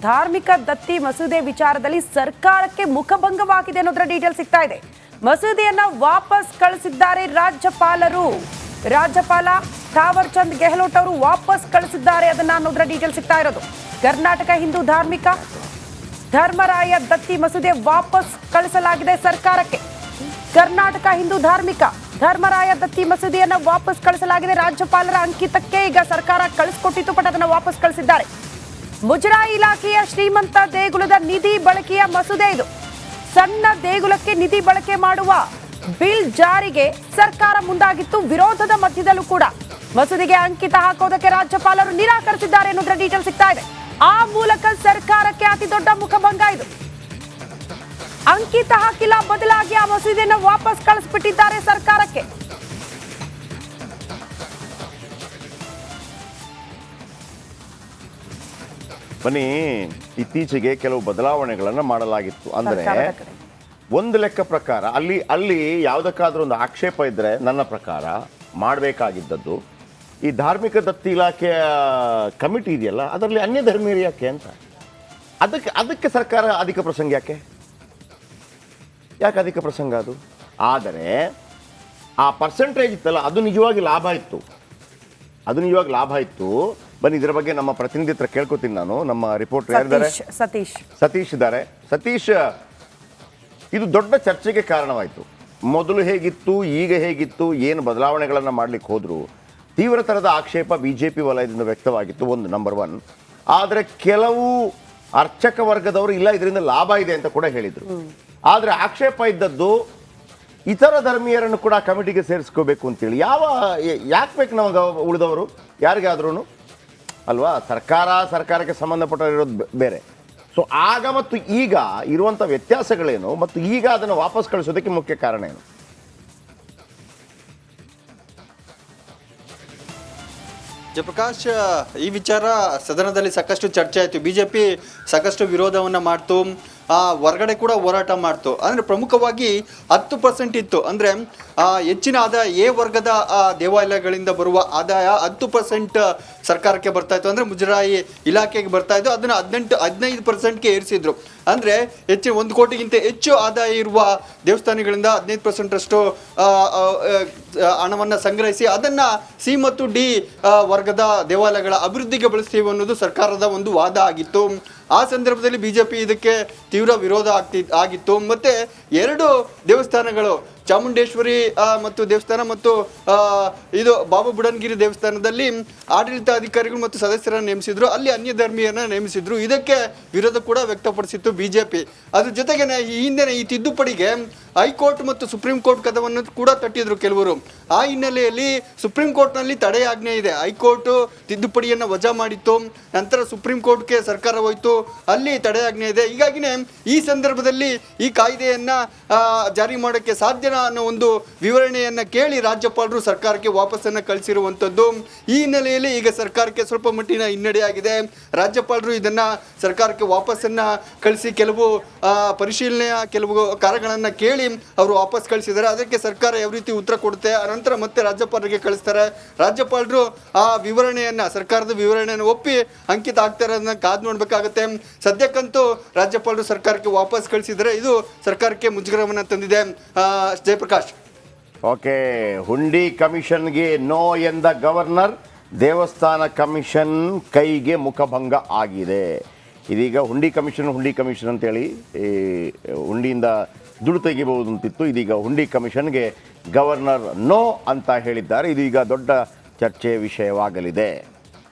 ಧಾರ್ಮಿಕ ದತ್ತಿ ಮಸೂದೆ ವಿಚಾರದಲ್ಲಿ ಸರ್ಕಾರಕ್ಕೆ ಮುಖಭಂಗವಾಗಿದೆ ಅನ್ನೋದರ ಡೀಟೇಲ್ ಸಿಗ್ತಾ ಇದೆ. ಮಸೂದೆಯನ್ನ ವಾಪಸ್ ಕಳಿಸಿದ್ದಾರೆ ರಾಜ್ಯಪಾಲರು. ರಾಜ್ಯಪಾಲ ಥಾವರ್ ಚಂದ್ ಗೆಹ್ಲೋಟ್ ಅವರು ವಾಪಸ್ ಕಳಿಸಿದ್ದಾರೆ ಅದನ್ನ ಅನ್ನೋದರ ಡೀಟೇಲ್ ಸಿಗ್ತಾ ಇರೋದು. ಕರ್ನಾಟಕ ಹಿಂದೂ ಧಾರ್ಮಿಕ ಧರ್ಮರಾಯ ದತ್ತಿ ಮಸೂದೆ ವಾಪಸ್ ಕಳಿಸಲಾಗಿದೆ ಸರ್ಕಾರಕ್ಕೆ. ಕರ್ನಾಟಕ ಹಿಂದೂ ಧಾರ್ಮಿಕ ಧರ್ಮರಾಯ ದತ್ತಿ ಮಸೂದೆಯನ್ನ ವಾಪಸ್ ಕಳಿಸಲಾಗಿದೆ. ರಾಜ್ಯಪಾಲರ ಅಂಕಿತಕ್ಕೆ ಈಗ ಸರ್ಕಾರ ಕಳಿಸ್ಕೊಟ್ಟಿತ್ತು, ಬಟ್ ಅದನ್ನ ವಾಪಸ್ ಕಳಿಸಿದ್ದಾರೆ. ಮುಜರಾಯಿ ಇಲಾಖೆಯ ಶ್ರೀಮಂತ ದೇಗುಲದ ನಿಧಿ ಬಳಕೆಯ ಮಸೂದೆ ಇದು. ಸಣ್ಣ ದೇಗುಲಕ್ಕೆ ನಿಧಿ ಬಳಕೆ ಮಾಡುವ ಬಿಲ್ ಜಾರಿಗೆ ಸರ್ಕಾರ ಮುಂದಾಗಿತ್ತು. ವಿರೋಧದ ಮಧ್ಯದಲ್ಲೂ ಕೂಡ ಮಸೂದೆಗೆ ಅಂಕಿತ ಹಾಕೋದಕ್ಕೆ ರಾಜ್ಯಪಾಲರು ನಿರಾಕರಿಸಿದ್ದಾರೆ ಅನ್ನೋದ್ರ ಡೀಟೇಲ್ ಸಿಗ್ತಾ ಇದೆ. ಆ ಮೂಲಕ ಸರ್ಕಾರಕ್ಕೆ ಅತಿ ದೊಡ್ಡ ಮುಖಭಂಗ ಇದು. ಅಂಕಿತ ಹಾಕಿಲ್ಲ, ಬದಲಾಗಿ ಆ ಮಸೂದೆಯನ್ನು ವಾಪಸ್ ಕಳಿಸ್ಬಿಟ್ಟಿದ್ದಾರೆ ಸರ್ಕಾರಕ್ಕೆ. ಬನ್ನಿ, ಇತ್ತೀಚೆಗೆ ಕೆಲವು ಬದಲಾವಣೆಗಳನ್ನು ಮಾಡಲಾಗಿತ್ತು. ಅಂದ್ರೆ ಒಂದು ಲೆಕ್ಕ ಪ್ರಕಾರ ಅಲ್ಲಿ ಯಾವುದಕ್ಕಾದ್ರೂ ಒಂದು ಆಕ್ಷೇಪ ಇದ್ರೆ ನನ್ನ ಪ್ರಕಾರ ಮಾಡಬೇಕಾಗಿದ್ದದ್ದು ಈ ಧಾರ್ಮಿಕ ದತ್ತಿ ಇಲಾಖೆಯ ಕಮಿಟಿ ಇದೆಯಲ್ಲ, ಅದರಲ್ಲಿ ಅನ್ಯ ಧರ್ಮೀಯರು ಯಾಕೆ ಅಂತ, ಅದಕ್ಕೆ ಸರ್ಕಾರ ಅಧಿಕ ಪ್ರಸಂಗ ಯಾಕೆ ಅಧಿಕ ಪ್ರಸಂಗ ಅದು. ಆದರೆ ಆ ಪರ್ಸೆಂಟೇಜ್ ಇತ್ತಲ್ಲ, ಅದು ನಿಜವಾಗಿ ಲಾಭ ಇತ್ತು. ಬನ್ನಿ, ಇದರ ಬಗ್ಗೆ ನಮ್ಮ ಪ್ರತಿನಿಧಿ ಹತ್ರ ಕೇಳ್ಕೊತೀನಿ ನಾನು. ನಮ್ಮ ರಿಪೋರ್ಟರ್ ಯಾರಿದ್ದಾರೆ? ಸತೀಶ್ ಇದ್ದಾರೆ. ಸತೀಶ್, ಇದು ದೊಡ್ಡ ಚರ್ಚೆಗೆ ಕಾರಣವಾಯಿತು. ಮೊದಲು ಹೇಗಿತ್ತು, ಈಗ ಹೇಗಿತ್ತು, ಏನು ಬದಲಾವಣೆಗಳನ್ನು ಮಾಡ್ಲಿಕ್ಕೆ ಹೋದ್ರು, ತೀವ್ರತರದ ಆಕ್ಷೇಪ ಬಿಜೆಪಿ ವಲಯದಿಂದ ವ್ಯಕ್ತವಾಗಿತ್ತು, ಒಂದು ನಂಬರ್ 1. ಆದರೆ ಕೆಲವು ಅರ್ಚಕ ವರ್ಗದವರು ಇಲ್ಲ, ಇದರಿಂದ ಲಾಭ ಇದೆ ಅಂತ ಕೂಡ ಹೇಳಿದರು. ಆದರೆ ಆಕ್ಷೇಪ ಇದ್ದದ್ದು ಇತರ ಧರ್ಮೀಯರನ್ನು ಕೂಡ ಕಮಿಟಿಗೆ ಸೇರಿಸ್ಕೋಬೇಕು ಅಂತೇಳಿ. ಯಾಕೆ ಬೇಕು ನಮಗೆ ಉಳಿದವರು ಯಾರಿಗಾದ್ರೂ ಅಲ್ವಾ? ಸರ್ಕಾರಕ್ಕೆ ಸಂಬಂಧಪಟ್ಟಿರೋದು ಬೇರೆ. ಸೊ ಆಗ ಮತ್ತು ಈಗ ಇರುವಂಥ ವ್ಯತ್ಯಾಸಗಳೇನು, ಮತ್ತು ಈಗ ಅದನ್ನು ವಾಪಸ್ ಕಳಿಸೋದಕ್ಕೆ ಮುಖ್ಯ ಕಾರಣ ಏನು? ಜಯಪ್ರಕಾಶ್, ಈ ವಿಚಾರ ಸದನದಲ್ಲಿ ಸಾಕಷ್ಟು ಚರ್ಚೆ ಆಯಿತು. ಬಿಜೆಪಿ ಸಾಕಷ್ಟು ವಿರೋಧವನ್ನು ಮಾಡ್ತು, ಹೊರಗಡೆ ಕೂಡ ಹೋರಾಟ ಮಾಡ್ತು. ಅಂದರೆ ಪ್ರಮುಖವಾಗಿ 10% ಇತ್ತು. ಅಂದರೆ ಹೆಚ್ಚಿನ ಆದಾಯ ಎ ವರ್ಗದ ದೇವಾಲಯಗಳಿಂದ ಬರುವ ಆದಾಯ 10% ಸರ್ಕಾರಕ್ಕೆ ಬರ್ತಾ ಇತ್ತು, ಅಂದರೆ ಮುಜರಾಯಿ ಇಲಾಖೆಗೆ ಬರ್ತಾ ಇತ್ತು. ಅದನ್ನು 15%ಗೆ ಏರಿಸಿದ್ರು. ಅಂದರೆ ಹೆಚ್ಚಿನ 1 ಕೋಟಿಗಿಂತ ಹೆಚ್ಚು ಆದಾಯ ಇರುವ ದೇವಸ್ಥಾನಗಳಿಂದ 15% ಹಣವನ್ನು ಸಂಗ್ರಹಿಸಿ ಅದನ್ನು ಸಿ ಮತ್ತು ಡಿ ವರ್ಗದ ದೇವಾಲಯಗಳ ಅಭಿವೃದ್ಧಿಗೆ ಬಳಸ್ತೀವಿ ಅನ್ನೋದು ಸರ್ಕಾರದ ಒಂದು ವಾದ ಆಗಿತ್ತು. ಆ ಸಂದರ್ಭದಲ್ಲಿ ಬಿಜೆಪಿ ಇದಕ್ಕೆ ತೀವ್ರ ವಿರೋಧ ಆಗಿತ್ತು. ಮತ್ತೆ 2 ದೇವಸ್ಥಾನಗಳು, ಚಾಮುಂಡೇಶ್ವರಿ ಮತ್ತು ದೇವಸ್ಥಾನ ಮತ್ತು ಇದು ಬಾಬಾ ಬುಡನ್ಗಿರಿ ದೇವಸ್ಥಾನದಲ್ಲಿ ಆಡಳಿತಾಧಿಕಾರಿಗಳು ಮತ್ತು ಸದಸ್ಯರನ್ನು ನೇಮಿಸಿದ್ರು, ಅಲ್ಲಿ ಅನ್ಯ ಧರ್ಮೀಯರನ್ನ ನೇಮಿಸಿದ್ರು. ಇದಕ್ಕೆ ವಿರೋಧ ಕೂಡ ವ್ಯಕ್ತಪಡಿಸಿತ್ತು ಬಿಜೆಪಿ. ಅದ್ರ ಜೊತೆಗೆ ಈ ಹಿಂದೆ ಈ ತಿದ್ದುಪಡಿಗೆ ಹೈಕೋರ್ಟ್ ಮತ್ತು ಸುಪ್ರೀಂ ಕೋರ್ಟ್ ಕದವನ್ನು ಕೂಡ ತಟ್ಟಿದ್ರು ಕೆಲವರು. ಆ ಹಿನ್ನೆಲೆಯಲ್ಲಿ ಸುಪ್ರೀಂ ಕೋರ್ಟ್ನಲ್ಲಿ ತಡೆಯಾಜ್ಞೆ ಇದೆ. ಹೈಕೋರ್ಟ್ ತಿದ್ದುಪಡಿಯನ್ನು ವಜಾ ಮಾಡಿತ್ತು, ನಂತರ ಸುಪ್ರೀಂ ಕೋರ್ಟ್ಗೆ ಸರ್ಕಾರ ಹೋಯಿತು, ಅಲ್ಲಿ ತಡೆಯಾಜ್ಞೆ ಇದೆ. ಹೀಗಾಗಿನೇ ಈ ಸಂದರ್ಭದಲ್ಲಿ ಈ ಕಾಯ್ದೆಯನ್ನು ಜಾರಿ ಮಾಡೋಕ್ಕೆ ಸಾಧ್ಯ ಅನ್ನೋ ಒಂದು ವಿವರಣೆಯನ್ನು ಕೇಳಿ ರಾಜ್ಯಪಾಲರು ಸರ್ಕಾರಕ್ಕೆ ವಾಪಸ್ಸನ್ನು ಕಳಿಸಿರುವಂಥದ್ದು. ಈ ಹಿನ್ನೆಲೆಯಲ್ಲಿ ಈಗ ಸರ್ಕಾರಕ್ಕೆ ಸ್ವಲ್ಪ ಮಟ್ಟಿನ ಹಿನ್ನಡೆಯಾಗಿದೆ. ರಾಜ್ಯಪಾಲರು ಇದನ್ನು ಸರ್ಕಾರಕ್ಕೆ ವಾಪಸ್ಸನ್ನು ಕಳಿಸಿ ಕೆಲವು ಪರಿಶೀಲನೆಯ ಕೆಲವು ಕಾರ್ಯಗಳನ್ನು ಕೇಳಿ ಅವರು ವಾಪಸ್ ಕಳಿಸಿದ್ದಾರೆ. ಅದಕ್ಕೆ ಸರ್ಕಾರ ಯಾವ ರೀತಿ ಉತ್ತರ ಕೊಡುತ್ತೆ, ಅನಂತರ ಮತ್ತೆ ರಾಜ್ಯಪಾಲರಿಗೆ ಕಳಿಸ್ತಾರೆ. ರಾಜ್ಯಪಾಲರು ಆ ವಿವರಣೆಯನ್ನು, ಸರ್ಕಾರದ ವಿವರಣೆಯನ್ನು ಒಪ್ಪಿ ಅಂಕಿತ ಆಗ್ತಾರೆ, ಅದನ್ನ ಕಾದು ನೋಡಬೇಕಾಗುತ್ತೆ. ಸದ್ಯಕ್ಕಂತೂ ರಾಜ್ಯಪಾಲರು ಸರ್ಕಾರಕ್ಕೆ ವಾಪಸ್ ಕಳಿಸಿದರೆ ಇದು ಸರ್ಕಾರಕ್ಕೆ ಮುಜುಗರವನ್ನು ತಂದಿದೆ. ಜಯಪ್ರಕಾಶ್, ಓಕೆ. ಹುಂಡಿ ಕಮಿಷನ್ಗೆ ನೋ ಎಂದ ಗವರ್ನರ್, ದೇವಸ್ಥಾನ ಕಮಿಷನ್ ಕೈಗೆ ಮುಖಭಂಗ ಆಗಿದೆ. ಇದೀಗ ಹುಂಡಿ ಕಮಿಷನ್ ಅಂತೇಳಿ ಹುಂಡಿಯಿಂದ ದುಡ್ಡು ತೆಗಿಬಹುದು ಅಂತಿತ್ತು. ಇದೀಗ ಹುಂಡಿ ಕಮಿಷನ್ಗೆ ಗವರ್ನರ್ ನೋ ಅಂತ ಹೇಳಿದ್ದಾರೆ. ಇದು ಈಗ ದೊಡ್ಡ ಚರ್ಚೆ ವಿಷಯವಾಗಲಿದೆ.